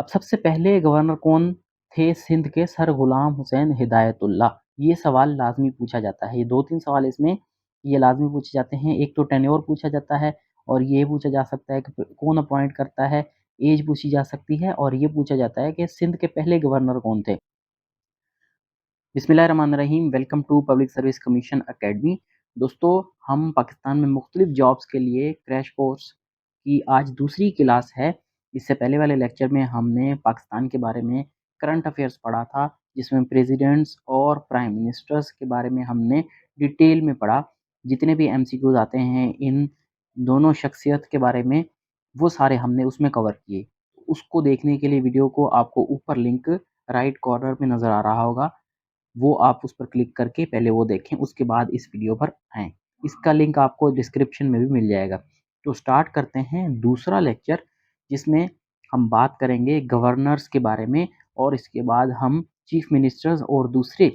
अब सबसे पहले गवर्नर कौन थे सिंध के? सर गुलाम हुसैन हिदायतुल्लाह। ये सवाल लाज़मी पूछा जाता है। ये 2-3 सवाल इसमें ये लाज़मी पूछे जाते हैं। एक तो टेन्योर पूछा जाता है और ये पूछा जा सकता है कि कौन अपॉइंट करता है, ऐज पूछी जा सकती है और ये पूछा जाता है कि सिंध के पहले गवर्नर कौन थे? बिस्मिल्लाहिर्रहमानिर्रहीम, welcome to public service commission academy. दोस्तों, हम पाकिस्तान में मुख्तलिफ जॉब्स के लिए क्रैश कोर्स की आज दूसरी क्लास है। इससे पहले वाले लेक्चर में हमने पाकिस्तान के बारे में करंट अफेयर्स पढ़ा था, जिसमें प्रेसिडेंट्स और प्राइम मिनिस्टर्स के बारे में हमने डिटेल में पढ़ा। जितने भी एमसीक्यूज आते हैं इन दोनों शख्सियत के बारे में, वो सारे हमने उसमें कवर किए। उसको देखने के लिए वीडियो को आपको ऊपर लिंक राइट कॉर्नर में नज़र आ रहा होगा, वो आप उस पर क्लिक करके पहले वो देखें, उसके बाद इस वीडियो पर आएँ। इसका लिंक आपको डिस्क्रिप्शन में भी मिल जाएगा। तो स्टार्ट करते हैं दूसरा लेक्चर, जिसमें हम बात करेंगे गवर्नर्स के बारे में और इसके बाद हम चीफ मिनिस्टर्स और दूसरे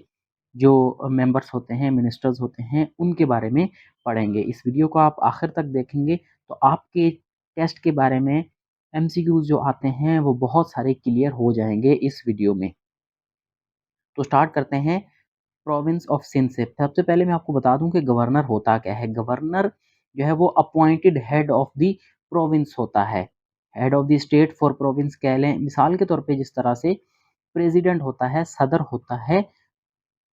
जो मेंबर्स होते हैं, मिनिस्टर्स होते हैं, उनके बारे में पढ़ेंगे। इस वीडियो को आप आखिर तक देखेंगे तो आपके टेस्ट के बारे में एमसीक्यूज़ जो आते हैं, वो बहुत सारे क्लियर हो जाएँगे इस वीडियो में। तो स्टार्ट करते हैं प्रोविंस ऑफ सिंध से। सबसे पहले मैं आपको बता दूं कि गवर्नर होता क्या है। गवर्नर जो है वो appointed head of the province होता है। Head of the state for province कह लें, मिसाल के तौर पे जिस तरह से प्रेसिडेंट होता है, सदर होता है,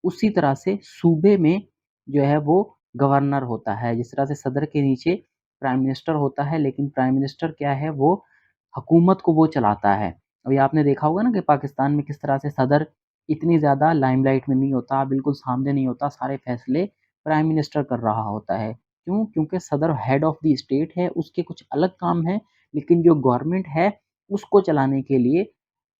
उसी तरह से सूबे में जो है वो गवर्नर होता है। जिस तरह से सदर के नीचे प्राइम मिनिस्टर होता है, लेकिन प्राइम मिनिस्टर क्या है, वो हुकूमत को वो चलाता है। अभी आपने देखा होगा ना कि पाकिस्तान में किस तरह से सदर इतनी ज़्यादा लाइमलाइट में नहीं होता, बिल्कुल सामने नहीं होता, सारे फैसले प्राइम मिनिस्टर कर रहा होता है। क्यों? क्योंकि सदर हेड ऑफ द स्टेट है, उसके कुछ अलग काम हैं, लेकिन जो गवर्नमेंट है उसको चलाने के लिए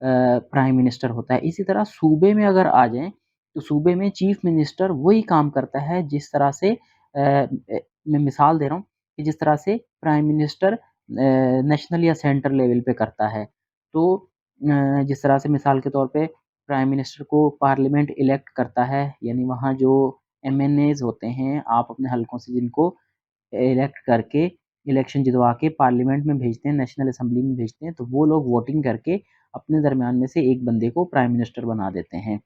प्राइम मिनिस्टर होता है। इसी तरह सूबे में अगर आ जाएँ, तो सूबे में चीफ मिनिस्टर वही काम करता है जिस तरह से मैं मिसाल दे रहा हूँ कि जिस तरह से प्राइम मिनिस्टर नेशनल या सेंटर लेवल पे करता है। तो जिस तरह से मिसाल के तौर पे प्राइम मिनिस्टर को पार्लियामेंट इलेक्ट करता है, यानी वहाँ जो एमएनएज़ होते हैं, आप अपने हलकों से जिनको इलेक्ट करके इलेक्शन जितवा के पार्लियामेंट में भेजते हैं, नेशनल असेंबली में भेजते हैं, तो वो लोग वोटिंग करके अपने दरमियान में से एक बंदे को प्राइम मिनिस्टर बना देते हैं।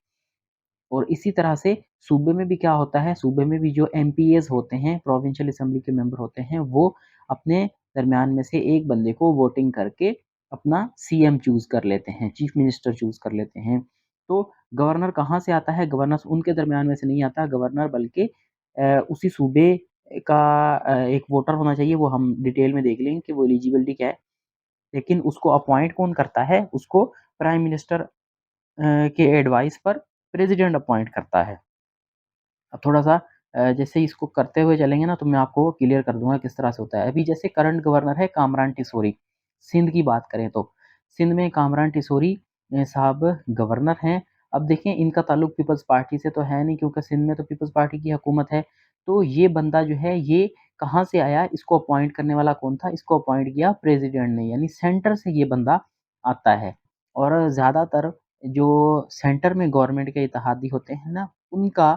और इसी तरह से सूबे में भी क्या होता है, सूबे में भी जो एमपीएज़ होते हैं, प्रोविंशियल असेंबली के मेंबर होते हैं, वो अपने दरमियान में से एक बंदे को वोटिंग करके अपना सीएम चूज़ कर लेते हैं, चीफ मिनिस्टर चूज़ कर लेते हैं। तो गवर्नर कहाँ से आता है? गवर्नर उनके दरमियान में से नहीं आता गवर्नर, बल्कि उसी सूबे का एक वोटर होना चाहिए, वो हम डिटेल में देख लेंगे कि वो एलिजिबिलिटी क्या है। लेकिन उसको अपॉइंट कौन करता है? उसको प्राइम मिनिस्टर के एडवाइस पर प्रेज़िडेंट अपॉइंट करता है। अब थोड़ा-सा जैसे इसको करते हुए चलेंगे ना, तो मैं आपको क्लियर कर दूँगा किस तरह से होता है। अभी जैसे करंट गवर्नर है कामरान टिसोरी, सिंध की बात करें तो। सिंध में कामरान टिसोरी साहब गवर्नर हैं। अब देखें, इनका ताल्लुक पीपल्स पार्टी से तो है नहीं, क्योंकि सिंध में तो पीपल्स पार्टी की हुकूमत है। तो ये बंदा जो है ये कहाँ से आया, इसको अपॉइंट करने वाला कौन था? इसको अपॉइंट किया प्रेज़िडेंट ने, यानी सेंटर से ये बंदा आता है। और ज़्यादातर जो सेंटर में गवर्नमेंट के इत्तेहादी होते हैं ना, उनका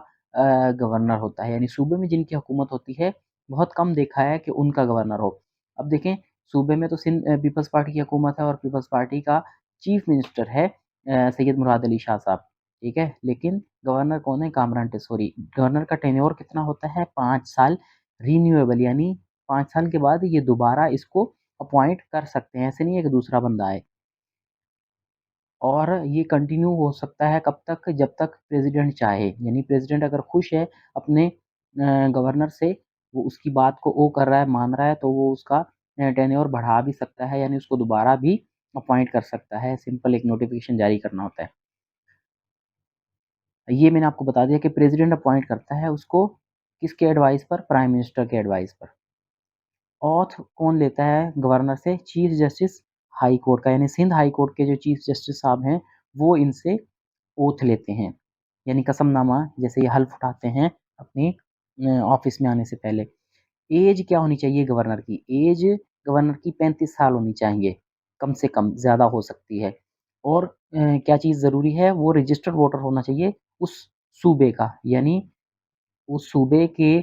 गवर्नर होता है, यानी सूबे में जिनकी हुकूमत होती है, बहुत कम देखा है कि उनका गवर्नर हो। अब देखें, सूबे में तो सिंध पीपल्स पार्टी की हुकूमत है और पीपल्स पार्टी का चीफ मिनिस्टर है सैयद मुराद अली शाह साहब, ठीक है? लेकिन गवर्नर कौन है? कामरान टिसोरी। गवर्नर का टेन्योर कितना होता है? 5 साल, रिन्यूएबल, यानी 5 साल के बाद ये दोबारा इसको अपॉइंट कर सकते हैं। ऐसे नहीं है कि दूसरा बंदा आए। और ये कंटिन्यू हो सकता है कब तक? जब तक प्रेज़िडेंट चाहे। यानी प्रेज़िडेंट अगर खुश है अपने गवर्नर से, वो उसकी बात को ओ कर रहा है, मान रहा है, तो वो उसका टेन्योर बढ़ा भी सकता है, यानी उसको दोबारा भी अपॉइंट कर सकता है। सिंपल एक नोटिफ़िकेशन जारी करना होता है। ये मैंने आपको बता दिया कि प्रेज़िडेंट अपॉइंट करता है उसको, किसके एडवाइस पर? प्राइम मिनिस्टर के एडवाइस पर। ऑथ कौन लेता है गवर्नर से? चीफ जस्टिस हाई कोर्ट का, यानी सिंध हाई कोर्ट के जो चीफ जस्टिस साहब हैं, वो इनसे ओथ लेते हैं, यानी कसमनामा, जैसे ये हल्फ उठाते हैं अपनी ऑफिस में आने से पहले। एज क्या होनी चाहिए गवर्नर की? एज गवर्नर की 35 साल होनी चाहिए, कम से कम, ज़्यादा हो सकती है। और क्या चीज़ ज़रूरी है? वो रजिस्टर्ड वोटर होना चाहिए उस सूबे का, यानी उस सूबे के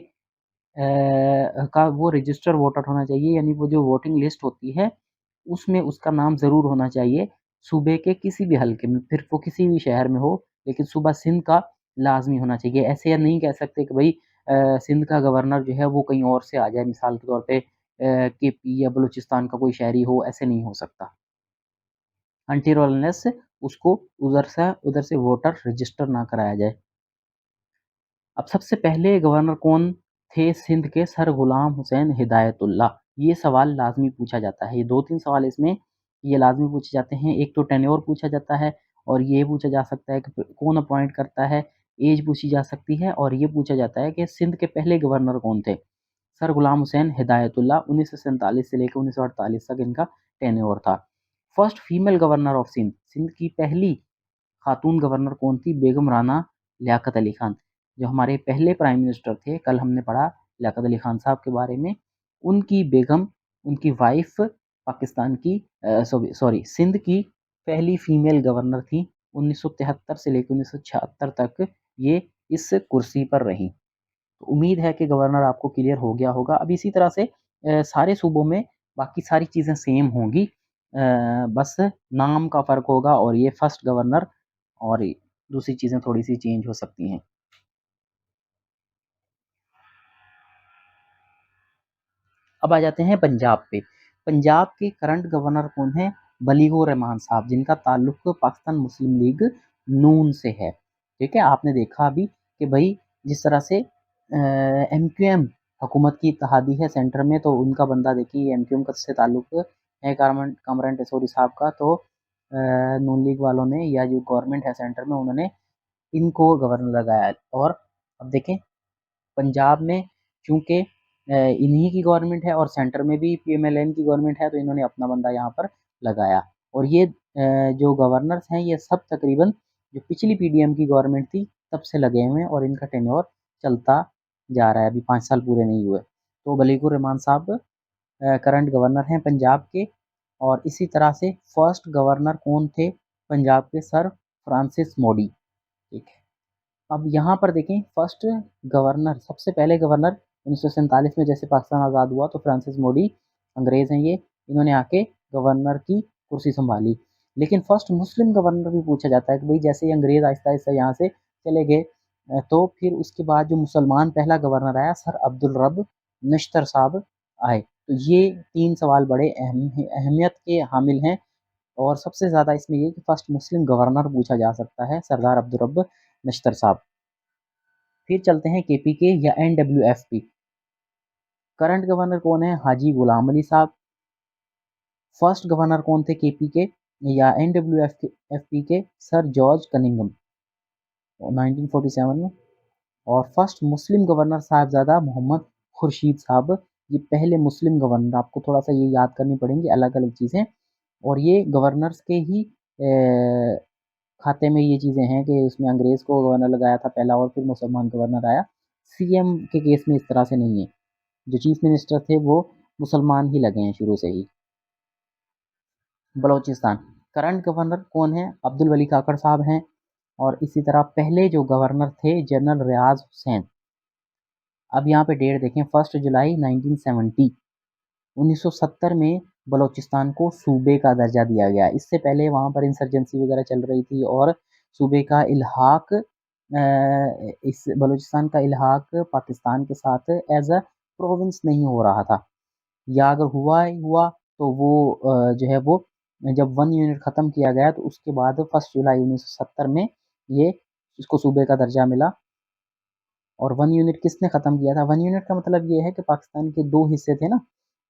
का वो रजिस्टर्ड वोटर होना चाहिए, यानी वो जो वोटिंग लिस्ट होती है, उसमें उसका नाम ज़रूर होना चाहिए। सूबे के किसी भी हल्के में, फिर वो किसी भी शहर में हो, लेकिन सूबा सिंध का लाज़मी होना चाहिए। ऐसे या नहीं कह सकते कि भई सिंध का गवर्नर जो है वो कहीं और से आ जाए, मिसाल के तौर पे केपी या बलूचिस्तान का कोई शहरी हो, ऐसे नहीं हो सकता। अनटिल और अनलेस उसको उधर से वोटर रजिस्टर ना कराया जाए। अब सबसे पहले गवर्नर कौन थे सिंध के? सर गुलाम हुसैन हिदायतुल्लाह। ये सवाल लाज़मी पूछा जाता है। ये 2-3 सवाल इसमें ये लाज़मी पूछे जाते हैं। एक तो टेन्योर पूछा जाता है और ये पूछा जा सकता है कि कौन अपॉइंट करता है, ऐज पूछी जा सकती है और ये पूछा जाता है कि सिंध के पहले गवर्नर कौन थे? सर गुलाम हुसैन हिदायतुल्लाह 1947 से लेकर 1948 तक इनका टेन्योर था। First female governor of Sindh, Sindh की पहली खातून गवर्नर कौन थी? बेगम राना लियाकत अली खान। जो हमारे पहले प्राइम मिनिस्टर थे, कल हमने पढ़ा लियाकत अली खान साहब के बारे में, उनकी बेगम, उनकी वाइफ पाकिस्तान की सॉरी सिंध की पहली फीमेल गवर्नर थी। 1973 से लेकर 1976 तक ये इस कुर्सी पर रहीं। तो उम्मीद है कि गवर्नर आपको क्लियर हो गया होगा। अब इसी तरह से सारे सूबों में बाकी सारी चीज़ें सेम होंगी, बस नाम का फ़र्क होगा और ये फर्स्ट गवर्नर और दूसरी चीज़ें थोड़ी-सी चेंज हो सकती हैं। अब आ जाते हैं पंजाब पे। पंजाब के करंट गवर्नर कौन हैं? बलीगौर रहमान साहब, जिनका ताल्लुक पाकिस्तान मुस्लिम लीग नून से है। ठीक है? आपने देखा अभी कि भई जिस तरह से एमक्यूएम हुकूमत की इत्तेहादी है सेंटर में, तो उनका बंदा देखिए एमक्यूएम का से ताल्लुक है कामरान टेसौरी साहब का, तो नून लीग वालों ने या जो गवर्नमेंट है सेंटर में उन्होंने इनको गवर्नर लगाया। और अब देखें पंजाब में चूँकि इन्हीं की गवर्नमेंट है और सेंटर में भी पीएमएलएन की गवर्नमेंट है, तो इन्होंने अपना बंदा यहाँ पर लगाया। और ये जो गवर्नर्स हैं ये सब तकरीबन जो पिछली पीडीएम की गवर्नमेंट थी तब से लगे हुए हैं और इनका टेन्योर चलता जा रहा है, अभी 5 साल पूरे नहीं हुए। तो बलीकुर रहमान साहब करंट गवर्नर हैं पंजाब के। और इसी तरह से फर्स्ट गवर्नर कौन थे पंजाब के? सर फ्रांसिस मोडी। ठीक है। अब यहाँ पर देखें फर्स्ट गवर्नर, सबसे पहले गवर्नर 1947 में जैसे पाकिस्तान आज़ाद हुआ तो फ्रांसिस मोडी अंग्रेज़ हैं ये, इन्होंने आके गवर्नर की कुर्सी संभाली। लेकिन फर्स्ट मुस्लिम गवर्नर भी पूछा जाता है कि भाई जैसे ही अंग्रेज़ आहिस्ता-आहिस्ता यहाँ से चले गए, तो फिर उसके बाद जो मुसलमान पहला गवर्नर आया सर अब्दुल रब नश्तर साहब आए। तो ये 3 सवाल बड़े अहमियत के हामिल हैं और सबसे ज़्यादा इसमें ये कि फर्स्ट मुस्लिम गवर्नर पूछा जा सकता है सरदार अब्दुल रब नश्तर साहब। फिर चलते हैं केपीके या एनडब्ल्यूएफपी। करंट गवर्नर कौन है? हाजी गुलाम अली साहब। फर्स्ट गवर्नर कौन थे केपी के या एनडब्ल्यूएफपी के? सर जॉर्ज कनिंघम 1947 में। और first Muslim governor Sahibzada Mohammad Khurshid साहब, ये पहले मुस्लिम गवर्नर, आपको थोड़ा सा ये याद करनी पड़ेंगी अलग अलग चीज़ें। और ये गवर्नर्स के ही खाते में ये चीज़ें हैं कि उसमें अंग्रेज़ को गवर्नर लगाया था पहला और फिर मुसलमान गवर्नर आया। सीएम के केस में इस तरह से नहीं है। जो चीफ मिनिस्टर थे वो मुसलमान ही लगे हैं शुरू से ही। बलूचिस्तान करंट गवर्नर कौन है? अब्दुल वली काकड़ साहब हैं। और इसी तरह पहले जो गवर्नर थे जनरल रियाज हुसैन। अब यहाँ पे डेट देखें 1 जुलाई 1970। 1970 में बलूचिस्तान को सूबे का दर्जा दिया गया। इससे पहले वहाँ पर इंसर्जेंसी वगैरह चल रही थी और सूबे का इल्हाक इस बलूचिस्तान का इल्हाक पाकिस्तान के साथ एज अ प्रोविंस नहीं हो रहा था, या अगर हुआ ही हुआ तो वो जो है वो जब 1 यूनिट ख़त्म किया गया तो उसके बाद 1 जुलाई 1970 में ये इसको सूबे का दर्जा मिला। और 1 यूनिट किसने ख़त्म किया था? 1 यूनिट का मतलब ये है कि पाकिस्तान के 2 हिस्से थे ना,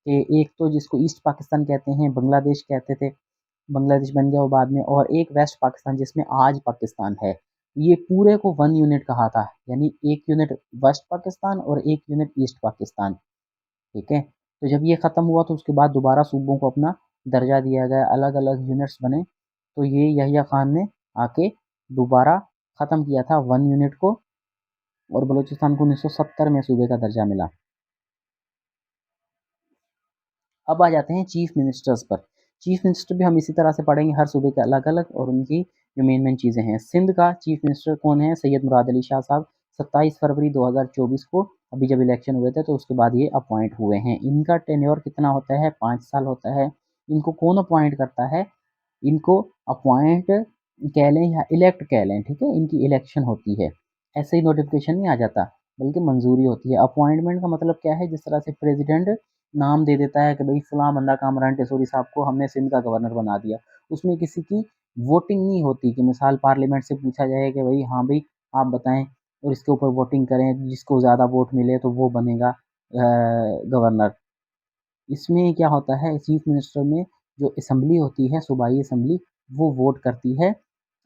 कि एक तो जिसको ईस्ट पाकिस्तान कहते हैं, बांग्लादेश कहते थे, बांग्लादेश बन गया वो बाद में, और एक वेस्ट पाकिस्तान जिसमें आज पाकिस्तान है। ये पूरे को 1 यूनिट कहा था, यानी 1 यूनिट वेस्ट पाकिस्तान और 1 यूनिट ईस्ट पाकिस्तान। ठीक है? तो जब ये ख़त्म हुआ तो उसके बाद दोबारा सूबों को अपना दर्जा दिया गया, अलग-अलग यूनिट्स बने। तो ये यहिया खान ने आके दोबारा ख़त्म किया था 1 यूनिट को और बलूचिस्तान को 1970 में सूबे का दर्जा मिला। अब आ जाते हैं चीफ मिनिस्टर्स पर। चीफ मिनिस्टर भी हम इसी तरह से पढ़ेंगे, हर सूबे के अलग-अलग और उनकी जो मेन चीज़ें हैं। सिंध का चीफ मिनिस्टर कौन है? सैयद मुराद अली शाह साहब 27 फरवरी 2024 को, अभी जब इलेक्शन हुए थे तो उसके बाद ये अपॉइंट हुए हैं। इनका टेन्योर कितना होता है? 5 साल होता है। इनको कौन अपॉइंट करता है? इनको अपॉइंट कह लें या इलेक्ट कह लें, ठीक है, इनकी इलेक्शन होती है। ऐसे ही नोटिफिकेशन नहीं आ जाता, बल्कि मंजूरी होती है। अपॉइंटमेंट का मतलब क्या है, जिस तरह से प्रेसिडेंट नाम दे देता है कि भाई फलां बंदा कामरान टेसोरी साहब को हमने सिंध का गवर्नर बना दिया, उसमें किसी की वोटिंग नहीं होती कि मिसाल पार्लियामेंट से पूछा जाए कि भाई हाँ भाई आप बताएं, और इसके ऊपर वोटिंग करें, जिसको ज़्यादा वोट मिले तो वो बनेगा गवर्नर। इसमें क्या होता है, चीफ मिनिस्टर में जो असेंबली होती है, सूबाई असेंबली, वो वोट करती है।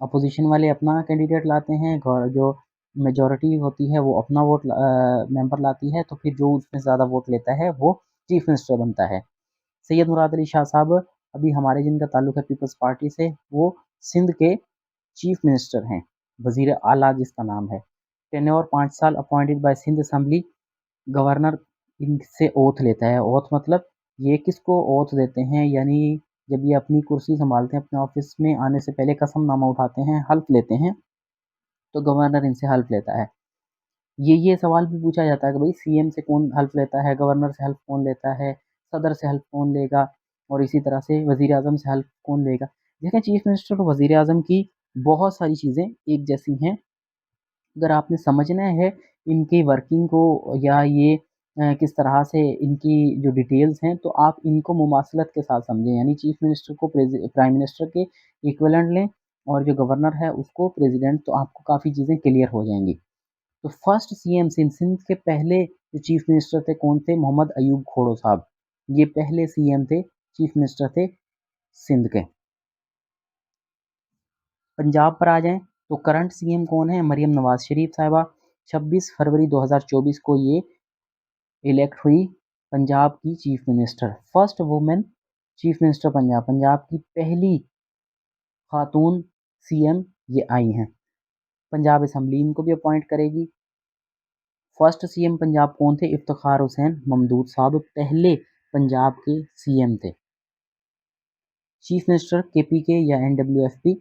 अपोजिशन वाले अपना कैंडिडेट लाते हैं, जो मेजॉरिटी होती है वो अपना वोट मेंबर लाती है, तो फिर जो उसमें ज़्यादा वोट लेता है वो चीफ मिनिस्टर बनता है। सैयद मुराद अली शाह साहब अभी हमारे जिनका ताल्लुक है पीपल्स पार्टी से, वो सिंध के चीफ मिनिस्टर हैं, वजीर आला जिसका नाम है। टेन्योर 5 साल, appointed by Sindh assembly. Governor इनसे ओथ लेता है। ओथ मतलब ये किसको ओथ देते हैं, यानी जब ये अपनी कुर्सी संभालते हैं, अपने ऑफिस में आने से पहले कसमनामा उठाते हैं, हल्फ लेते हैं, तो गवर्नर इनसे हल्फ लेता है। ये सवाल भी पूछा जाता है कि भाई सीएम से कौन हल्फ लेता है, गवर्नर से हल्फ कौन लेता है, सदर से हल्फ कौन लेगा, और इसी तरह से वजीर आजम से हल्फ कौन लेगा। देखें, चीफ मिनिस्टर और वजीर आजम की बहुत सारी चीज़ें एक जैसी हैं। अगर आपने समझना है इनकी वर्किंग को, या ये किस तरह से इनकी जो डिटेल्स हैं, तो आप इनको मुमासलत के साथ समझें, यानी चीफ मिनिस्टर को प्राइम मिनिस्टर के इक्विवेलेंट लें, और जो गवर्नर है उसको प्रेसिडेंट, तो आपको काफ़ी चीज़ें क्लियर हो जाएंगी। तो फर्स्ट सीएम सिंध के पहले जो चीफ मिनिस्टर थे कौन थे, मोहम्मद अयूब खोड़ो साहब, ये पहले सीएम थे, चीफ मिनिस्टर थे सिंध के। पंजाब पर आ जाएं तो करंट सीएम कौन है, मरियम नवाज शरीफ साहिबा। 26 फरवरी 2024 को ये इलेक्ट हुई पंजाब की chief minister, first women chief minister Punjab, Punjab की पहली खातून सीएम ये आई हैं। पंजाब असेंबली इनको भी अपॉइंट करेगी। फर्स्ट सीएम पंजाब कौन थे, इफ्तिखार हुसैन ममदूद साहब, पहले पंजाब के सीएम थे। चीफ मिनिस्टर केपीके या एनडब्ल्यूएफपी।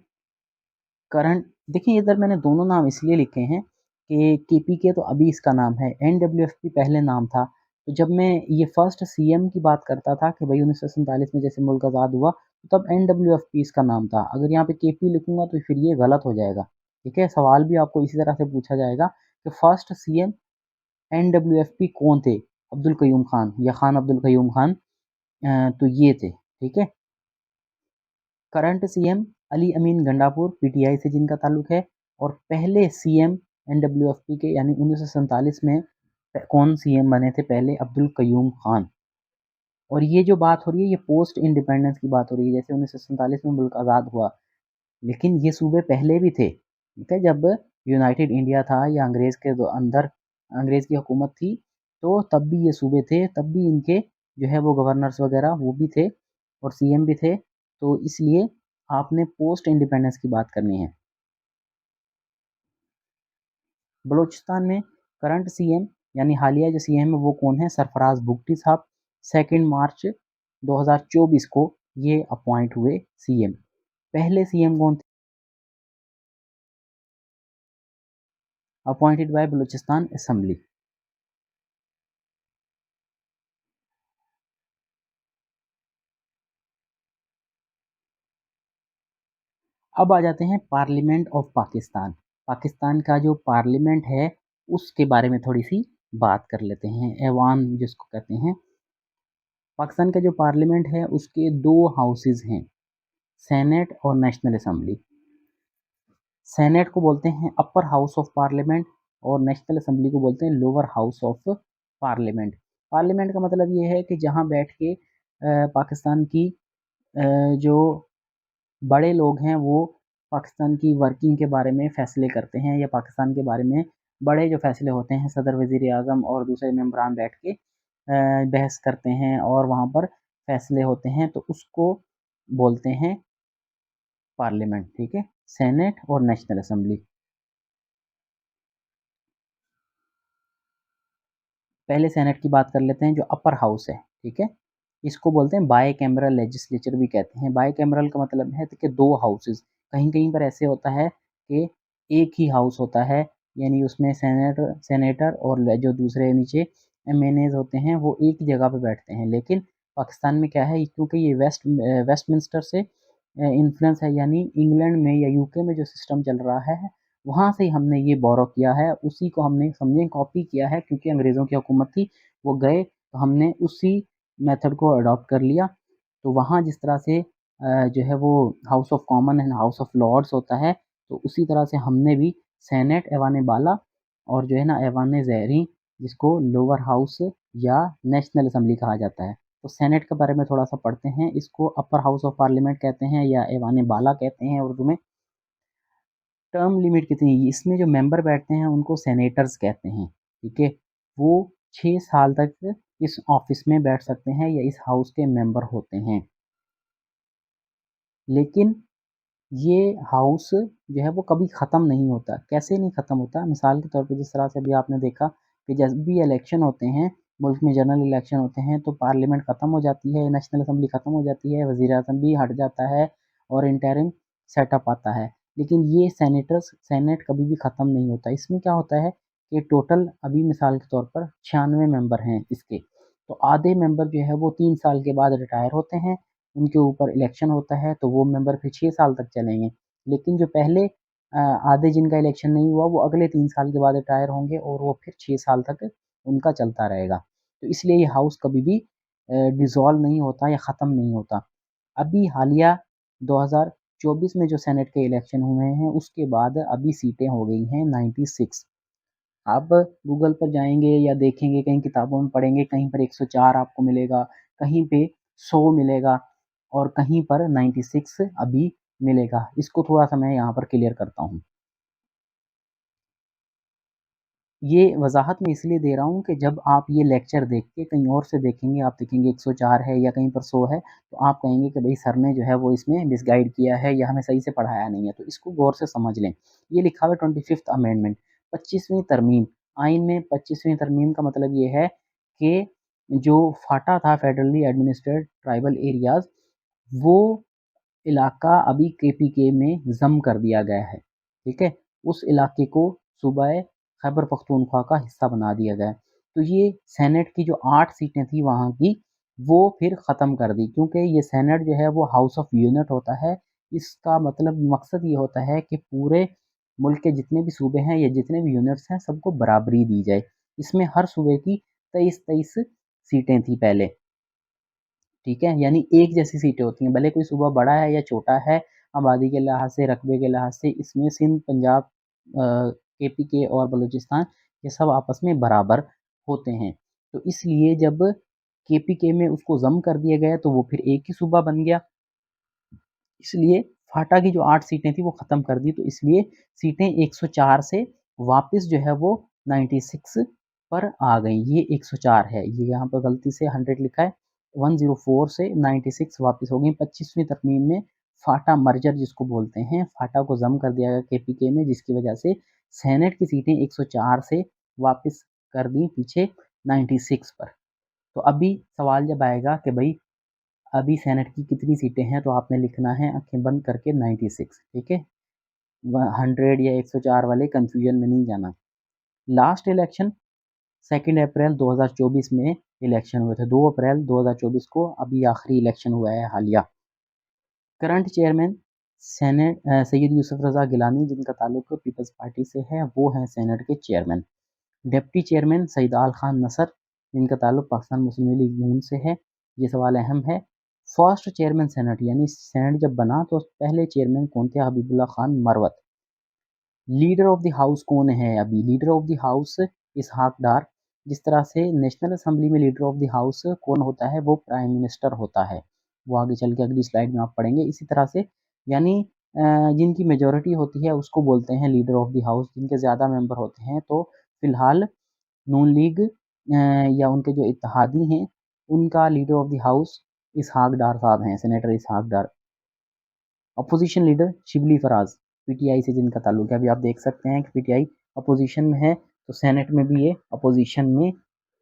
करंट, देखिए इधर मैंने दोनों नाम इसलिए लिखे हैं कि केपीके तो अभी इसका नाम है, एनडब्ल्यूएफपी पहले नाम था। तो जब मैं ये फर्स्ट सीएम की बात करता था कि भाई 1947 में जैसे मुल्क आज़ाद हुआ, तो तब एनडब्ल्यूएफपी इसका नाम था। अगर यहाँ पे केपी लिखूंगा तो फिर ये गलत हो जाएगा, ठीक है। सवाल भी आपको इसी तरह से पूछा जाएगा कि फर्स्ट सीएम एनडब्ल्यूएफपी कौन थे, अब्दुल कयूम खान या खान अब्दुल कयूम खान, तो ये थे, ठीक है। करंट सीएम अली अमीन गंडापुर, पीटीआई से जिनका ताल्लुक है, और पहले सीएम एनडब्ल्यूएफपी के, यानी 1947 में कौन सीएम बने थे पहले, अब्दुल कयूम खान। और ये जो बात हो रही है ये पोस्ट इंडिपेंडेंस की बात हो रही है, जैसे 1947 में मुल्क आज़ाद हुआ, लेकिन ये सूबे पहले भी थे, ठीक है। जब यूनाइटेड इंडिया था या अंग्रेज़ के अंदर अंग्रेज़ की हुकूमत थी, तो तब भी ये सूबे थे, तब भी इनके जो है वो गवर्नर्स वगैरह वो भी थे और सीएम भी थे। तो इसलिए आपने पोस्ट इंडिपेंडेंस की बात करनी है। बलूचिस्तान में करंट सीएम यानी हालिया जो सीएम है वो कौन है, सरफराज भुगटी साहब। 2 मार्च 2024 को ये अपॉइंट हुए सीएम। पहले सीएम कौन थे, अपॉइंटेड बाय बलूचिस्तान असेंबली। अब आ जाते हैं पार्लियामेंट ऑफ पाकिस्तान। पाकिस्तान का जो पार्लियामेंट है उसके बारे में थोड़ी सी बात कर लेते हैं, ऐवान जिसको कहते हैं। पाकिस्तान का जो पार्लियामेंट है उसके दो हाउसेज हैं, सेनेट और नेशनल असेंबली। सेनेट को बोलते हैं अपर हाउस ऑफ पार्लियामेंट, और नेशनल असेंबली को बोलते हैं lower house of parliament. Parliament का मतलब ये है कि जहाँ बैठ के पाकिस्तान की जो बड़े लोग हैं वो पाकिस्तान की वर्किंग के बारे में फ़ैसले करते हैं, या पाकिस्तान के बारे में बड़े जो फ़ैसले होते हैं, सदर, वज़ीर आज़म और दूसरे मेंबरान बैठ के बहस करते हैं और वहाँ पर फ़ैसले होते हैं, तो उसको बोलते हैं पार्लियामेंट, ठीक है। सेनेट और नेशनल असेंबली। पहले सेनेट की बात कर लेते हैं, जो अपर हाउस है, ठीक है। इसको बोलते हैं बाई कैमरल लेजिस्लेचर भी कहते हैं। बाई कैमरल का मतलब है कि दो हाउसेस। कहीं कहीं पर ऐसे होता है कि एक ही हाउस होता है, यानी उसमें सेनेटर और जो दूसरे नीचे एमएनएज होते हैं वो एक ही जगह पे बैठते हैं। लेकिन पाकिस्तान में क्या है, क्योंकि ये वेस्टमिंस्टर से इन्फ्लुएंस है, यानी इंग्लैंड में या यूके में जो सिस्टम चल रहा है वहाँ से हमने ये बोरो किया है, उसी को हमने समझे कॉपी किया है, क्योंकि अंग्रेज़ों की हुकूमत थी, वो गए तो हमने उसी मेथड को अडॉप्ट कर लिया। तो वहाँ जिस तरह से जो है वो house of common and house of lords होता है, तो उसी तरह से हमने भी सेनेट ऐवान बाला और जो है ना ऐवान ज़ेहरी, जिसको लोअर हाउस या नेशनल असेंबली कहा जाता है। तो सेनेट के बारे में थोड़ा-सा पढ़ते हैं, इसको अपर हाउस ऑफ पार्लियामेंट कहते हैं या ऐवान बाला कहते हैं उर्दू में। टर्म लिमिट कितनी है? इसमें जो मेंबर बैठते हैं उनको सेनेटर्स कहते हैं, ठीक है? वो 6 साल तक इस ऑफिस में बैठ सकते हैं या इस हाउस के मेंबर होते हैं। लेकिन ये हाउस जो है वो कभी ख़त्म नहीं होता। कैसे नहीं ख़त्म होता? मिसाल के तौर पे जिस तरह से अभी आपने देखा कि जब भी इलेक्शन होते हैं, मुल्क में जनरल इलेक्शन होते हैं, तो पार्लियामेंट ख़त्म हो जाती है, नेशनल असेंबली ख़त्म हो जाती है, वज़ीर-ए-आज़म भी हट जाता है और इंटरिम सेटअप आता है। लेकिन ये सेनेट कभी भी ख़त्म नहीं होता। इसमें क्या होता है कि टोटल अभी मिसाल के तौर पर 96 मेंबर हैं इसके। तो आधे मेंबर जो है वो 3 साल के बाद रिटायर होते हैं, उनके ऊपर इलेक्शन होता है, तो वो मेंबर फिर 6 साल तक चलेंगे। लेकिन जो पहले आधे जिनका इलेक्शन नहीं हुआ, वो अगले 3 साल के बाद रिटायर होंगे और वो फिर 6 साल तक उनका चलता रहेगा। तो इसलिए ये हाउस कभी भी डिसॉल्व नहीं होता या ख़त्म नहीं होता। अभी हालिया 2024 में जो सेनेट के इलेक्शन हुए हैं, उसके बाद अभी सीटें हो गई हैं 96। आप गूगल पर जाएँगे या देखेंगे, कहीं किताबों में पढ़ेंगे, कहीं पर 104 आपको मिलेगा, कहीं पे 100 मिलेगा और कहीं पर 96 अभी मिलेगा। इसको थोड़ा-सा मैं यहाँ पर क्लियर करता हूँ। ये वज़ाहत मैं इसलिए दे रहा हूँ कि जब आप ये लेक्चर देख के कहीं और से देखेंगे, आप देखेंगे 104 है या कहीं पर 100 है, तो आप कहेंगे कि भई सर ने जो है वो इसमें मिसगाइड किया है या हमें सही से पढ़ाया नहीं है, तो इसको गौर से समझ लें। ये लिखा हुआ है 25th अमेंडमेंट, 25वीं तरमीम। आइन में 25वीं तरमीम का मतलब ये है कि जो फाटा था फेडरली एडमिनिस्ट्रेटेड ट्राइबल एरियाज़, वो इलाका अभी केपीके में ज़म कर दिया गया है, ठीक है? उस इलाके को सूबाए खैबर पख्तूनख्वा का हिस्सा बना दिया गया है। तो ये सेनेट की जो 8 सीटें थी वहाँ की, वो फिर ख़त्म कर दी, क्योंकि ये सेनेट जो है वो हाउस ऑफ यूनिट होता है। इसका मतलब मकसद ये होता है कि पूरे मुल्क के जितने भी सूबे हैं या जितने भी यूनिट्स हैं, सबको बराबरी दी जाए। इसमें हर सूबे की 23-23 सीटें थी पहले। ठीक है? यानी एक जैसी सीटें होती हैं, भले कोई सूबा बड़ा है या छोटा है, आबादी के लिहाज़ से, रकबे के लिहाज़ से, इसमें सिंध, पंजाब केपीके और बलूचिस्तान ये सब आपस में बराबर होते हैं। तो इसलिए जब केपीके में उसको ज़म कर दिया गया, तो वो फिर एक ही सूबा बन गया। इसलिए फाटा की जो 8 सीटें थी वो ख़त्म कर दी, तो इसलिए सीटें 104 से वापस जो है वो 96 पर आ गई। ये 104 है, ये यहाँ पर गलती से 100 लिखा है, 104 से 96 वापस हो गई। 25वीं तरमीम में फाटा मर्जर जिसको बोलते हैं, फाटा को ज़म कर दिया गया केपीके में, जिसकी वजह से सेनेट की सीटें 104 से वापस कर दी पीछे 96 पर। तो अभी सवाल जब आएगा कि भई अभी सेनेट की कितनी सीटें हैं, तो आपने लिखना है आँखें बंद करके 96, ठीक है? 100 या 104 वाले कन्फ्यूजन में नहीं जाना। लास्ट इलेक्शन 2 अप्रैल 2024 में इलेक्शन हुए थे, 2 अप्रैल 2024 को अभी आखिरी इलेक्शन हुआ है हालिया। करंट चेयरमैन सैयद यूसुफ रज़ा गिलानी, जिनका ताल्लुक पीपल्स पार्टी से है, वो हैं सेनेट के चेयरमैन। डिप्टी चेयरमैन सईद आल खान नसर, जिनका ताल्लुक पाकिस्तान मुस्लिम लीग नून से है। ये सवाल अहम है। फर्स्ट चेयरमैन सेनेट, यानी सेनेट जब बना तो पहले चेयरमैन कौन थे? Habibullah Khan Marwat. Leader of the house कौन है अभी? Leader of the house Ishaq डार। जिस तरह से नेशनल असेंबली में लीडर ऑफ द हाउस कौन होता है? वो प्राइम मिनिस्टर होता है। वो आगे चल के अगली स्लाइड में आप पढ़ेंगे। इसी तरह से यानी जिनकी मेजॉरिटी होती है उसको बोलते हैं लीडर ऑफ द हाउस, जिनके ज़्यादा मेंबर होते हैं। तो फिलहाल नून लीग या उनके जो इत्तेहादी हैं, उनका leader of the house Ishaq Dar साहब हैं, senator Ishaq Dar. Opposition leader Shibli Faraz, PTI से जिनका ताल्लुक है। अभी आप देख सकते हैं कि पीटीआई अपोजिशन में है, तो सेनेट में भी ये अपोजिशन में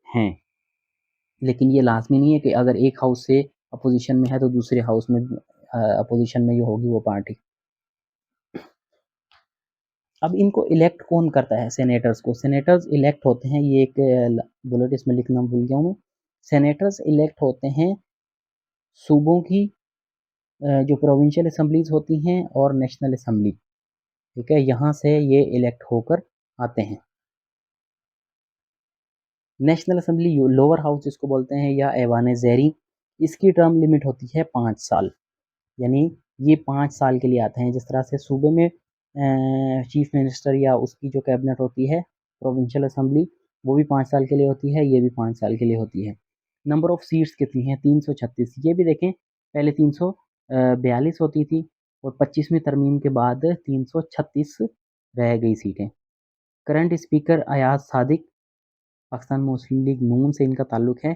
हैं। लेकिन ये लाज़मी नहीं है कि अगर एक हाउस से अपोजिशन में है, तो दूसरे हाउस में अपोजिशन में ही होगी वो पार्टी। अब इनको इलेक्ट कौन करता है सेनेटर्स को? सेनेटर्स इलेक्ट होते हैं, ये एक बुलेट इसमें लिखना भूल गया हूँ मैं। सेनेटर्स इलेक्ट होते हैं सूबों की जो प्रोविंशियल असम्बलीज होती हैं और नेशनल असम्बली, ठीक है, यहाँ से ये इलेक्ट होकर आते हैं। नेशनल असेंबली लोअर हाउस जिसको बोलते हैं या ऐवान ज़ेरी, इसकी टर्म लिमिट होती है 5 साल, यानी ये 5 साल के लिए आते हैं। जिस तरह से सूबे में चीफ मिनिस्टर या उसकी जो कैबिनेट होती है प्रोविंशियल असेंबली, वो भी 5 साल के लिए होती है, ये भी 5 साल के लिए होती है। नंबर ऑफ सीट्स कितनी हैं? 336। ये भी देखें, पहले 342 होती थी और 25वीं तरमीम के बाद 336 रह गई सीटें। Current speaker Ayaz Sadiq, Pakistan Muslim League नून से इनका ताल्लुक है,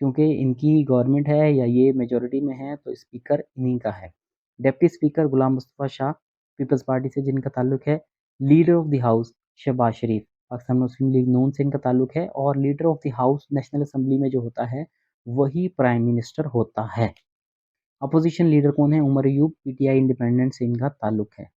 क्योंकि इनकी गवर्नमेंट है या ये मेजॉरिटी में है तो स्पीकर इन्हीं का है। Deputy speaker Ghulam Mustafa Shah, Peoples Party से जिनका ताल्लुक है। Leader of the house Shahbaz Sharif, Pakistan Muslim League नून से इनका ताल्लुक है। और leader of the house national assembly में जो होता है वही प्राइम मिनिस्टर होता है। अपोजिशन लीडर कौन है? उमर अयूब, पीटीआई इंडिपेंडेंट से इनका ताल्लुक है।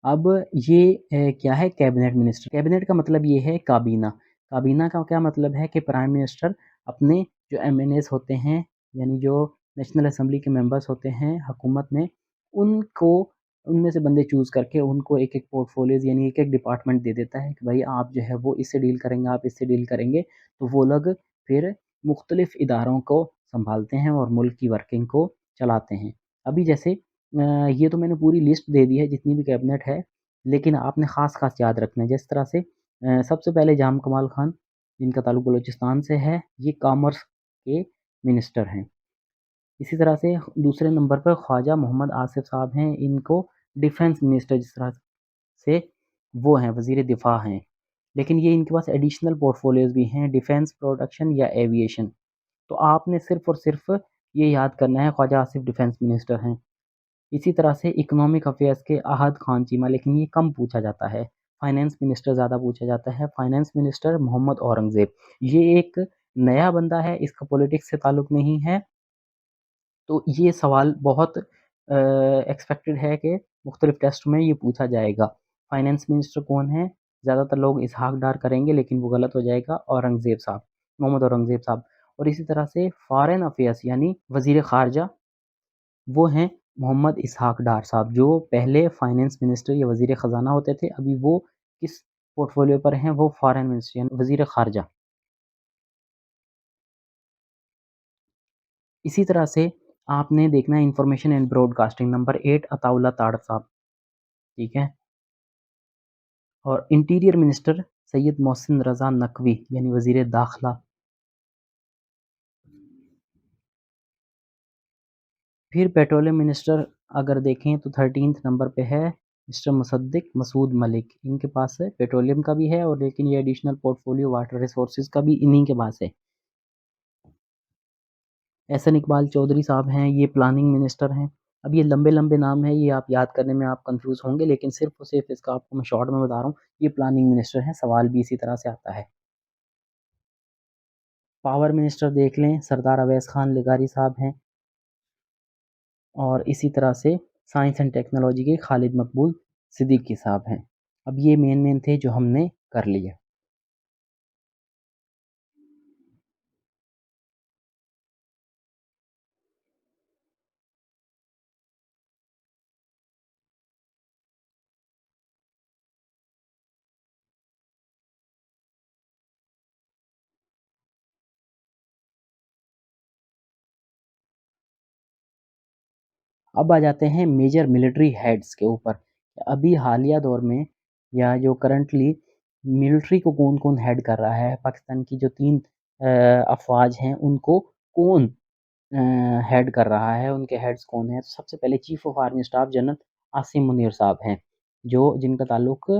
अब ये क्या है? Cabinet minister. कैबिनेट का मतलब ये है काबीना। काबीना का क्या मतलब है कि प्राइम मिनिस्टर अपने जो एमएनएस होते हैं, यानी जो नेशनल असेंबली के मेंबर्स होते हैं हुकूमत में, उनको उनमें से बंदे चूज़ करके उनको एक-एक पोर्टफोलियोज़ यानी एक-एक डिपार्टमेंट दे देता है कि भाई आप जो है वो इससे डील करेंगे, आप इससे डील करेंगे। तो वो लोग फिर मुख्तलिफ इदारों को सँभालते हैं और मुल्क की वर्किंग को चलाते हैं। अभी जैसे ये तो मैंने पूरी लिस्ट दे दी है जितनी भी कैबिनेट है, लेकिन आपने ख़ास-ख़ास याद रखना है। जिस तरह से सबसे पहले जाम कमाल खान, जिनका ताल्लुक बलूचिस्तान से है, ये कॉमर्स के मिनिस्टर हैं। इसी तरह से दूसरे नंबर पर ख्वाजा मोहम्मद आसिफ साहब हैं, इनको डिफेंस मिनिस्टर जिस तरह से वो हैं, वज़ीर दिफ़ा हैं। लेकिन ये इनके पास एडिशनल पोर्टफोलियोज़ भी हैं, डिफेंस, प्रोडक्शन या एविएशन। तो आपने सिर्फ़ और सिर्फ़ ये याद करना है, ख्वाजा आसिफ डिफेंस मिनिस्टर हैं। इसी तरह से इकोनॉमिक अफेयर्स के अहद खान चीमा, लेकिन ये कम पूछा जाता है। फाइनेंस मिनिस्टर ज़्यादा पूछा जाता है। फाइनेंस मिनिस्टर मोहम्मद औरंगज़ेब, ये एक नया बंदा है, इसका पॉलिटिक्स से ताल्लुक नहीं है। तो ये सवाल बहुत एक्सपेक्टेड है कि मुख्तलिफ टेस्ट में ये पूछा जाएगा। फाइनेंस मिनिस्टर कौन है? ज़्यादातर लोग इसहाक डार करेंगे, लेकिन वो गलत हो जाएगा, औरंगज़ेब साहब, मोहम्मद औरंगज़ेब साहब। और इसी तरह से फ़ॉरेन अफेयर्स यानी वज़ीर ख़ारजा, वो हैं मोहम्मद इसहाक डार साहब, जो पहले फाइनेंस मिनिस्टर या वज़ीर ख़ज़ाना होते थे। अभी वो किस पोर्टफोलियो पर हैं? वो फ़ॉरेन मिनिस्टर यानी वज़ीर ख़ारजा। इसी तरह से आपने देखना है information and broadcasting, number 8 Ataullah ताड़ साहब, ठीक है? और इंटीरियर मिनिस्टर सैयद मोहसिन रज़ा नकवी यानी वज़ीर दाखिला। फिर पेट्रोलियम मिनिस्टर अगर देखें तो 13th नंबर पे है मिस्टर मुसद्दिक मसूद मलिक। इनके पास है पेट्रोलियम का भी है, और लेकिन ये एडिशनल पोर्टफोलियो वाटर रिसोर्सेज का भी इन्हीं के पास है। एहसन इकबाल चौधरी साहब हैं, ये प्लानिंग मिनिस्टर हैं। अब ये लंबे-लंबे नाम हैं, ये आप याद करने में आप कंफ्यूज होंगे, लेकिन सिर्फ़ और सिर्फ़ इसका आपको मैं शॉर्ट में बता रहा हूँ, ये प्लानिंग मिनिस्टर हैं, सवाल भी इसी तरह से आता है। पावर मिनिस्टर देख लें, सरदार अवैस खान लिगारी साहब हैं, और इसी तरह से साइंस एंड टेक्नोलॉजी के खालिद मकबूल सिद्दीकी साहब हैं। अब ये मेन थे जो हमने कर लिए। अब आ जाते हैं मेजर मिलिट्री हेड्स के ऊपर। अभी हालिया दौर में या जो करंटली मिलिट्री को कौन-कौन हेड कर रहा है, पाकिस्तान की जो 3 अफ़वाज हैं उनको कौन अ, हेड कर रहा है, उनके हेड्स कौन हैं? तो सबसे पहले chief of army staff general Asim Munir साहब हैं, जो जिनका ताल्लुक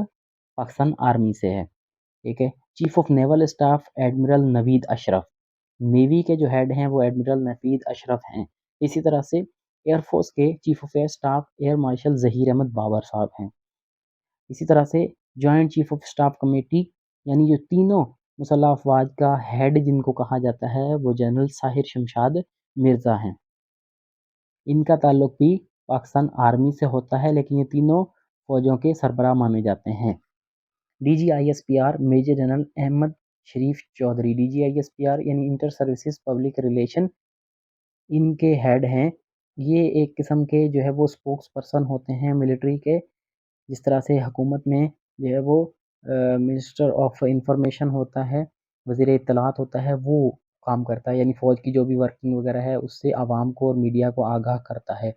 पाकिस्तान आर्मी से है, ठीक है? Chief of naval staff admiral Naveed Ashraf, navy के जो हेड हैं वो एडमिरल नवीद अशरफ हैं। इसी तरह से एयर फोर्स के chief of air staff air marshal Zaheer Ahmed Babar sahab हैं। इसी तरह से joint chief of staff committee यानी जो तीनों मुसल्लह अफ़वाज का हेड जिनको कहा जाता है वो जनरल साहिर शमशाद मिर्ज़ा हैं। इनका ताल्लुक भी पाकिस्तान आर्मी से होता है, लेकिन ये तीनों फ़ौजों के सरबराह माने जाते हैं। DG ISPR major general Ahmed Sharif Chaudhary, DG ISPR यानी इंटर सर्विसेज पब्लिक रिलेशन इनके हेड हैं। ये एक किस्म के जो है वो स्पोक्स पर्सन होते हैं मिलिट्री के। जिस तरह से हुकूमत में जो है वो मिनिस्टर ऑफ इंफॉर्मेशन होता है, वज़ीर इत्तलात होता है, वो काम करता है, यानी फ़ौज की जो भी वर्किंग वगैरह है उससे आवाम को और मीडिया को आगाह करता है।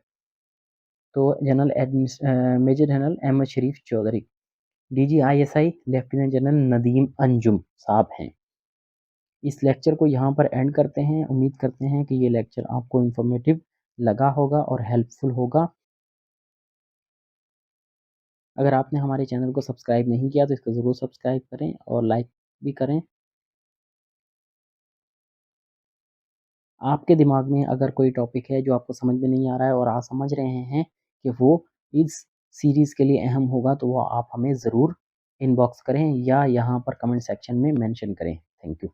तो major general Ahmed Sharif Chaudhry, DG ISI lieutenant general Nadeem Anjum साहब हैं। इस लेक्चर को यहाँ पर एंड करते हैं। उम्मीद करते हैं कि ये लेक्चर आपको इन्फॉर्मेटिव लगा होगा और हेल्पफुल होगा। अगर आपने हमारे चैनल को सब्सक्राइब नहीं किया तो इसको ज़रूर सब्सक्राइब करें और लाइक भी करें। आपके दिमाग में अगर कोई टॉपिक है जो आपको समझ में नहीं आ रहा है और आप समझ रहे हैं कि वो इस सीरीज़ के लिए अहम होगा, तो वो आप हमें ज़रूर इनबॉक्स करें या यहाँ पर कमेंट सेक्शन में मेंशन करें। Thank you.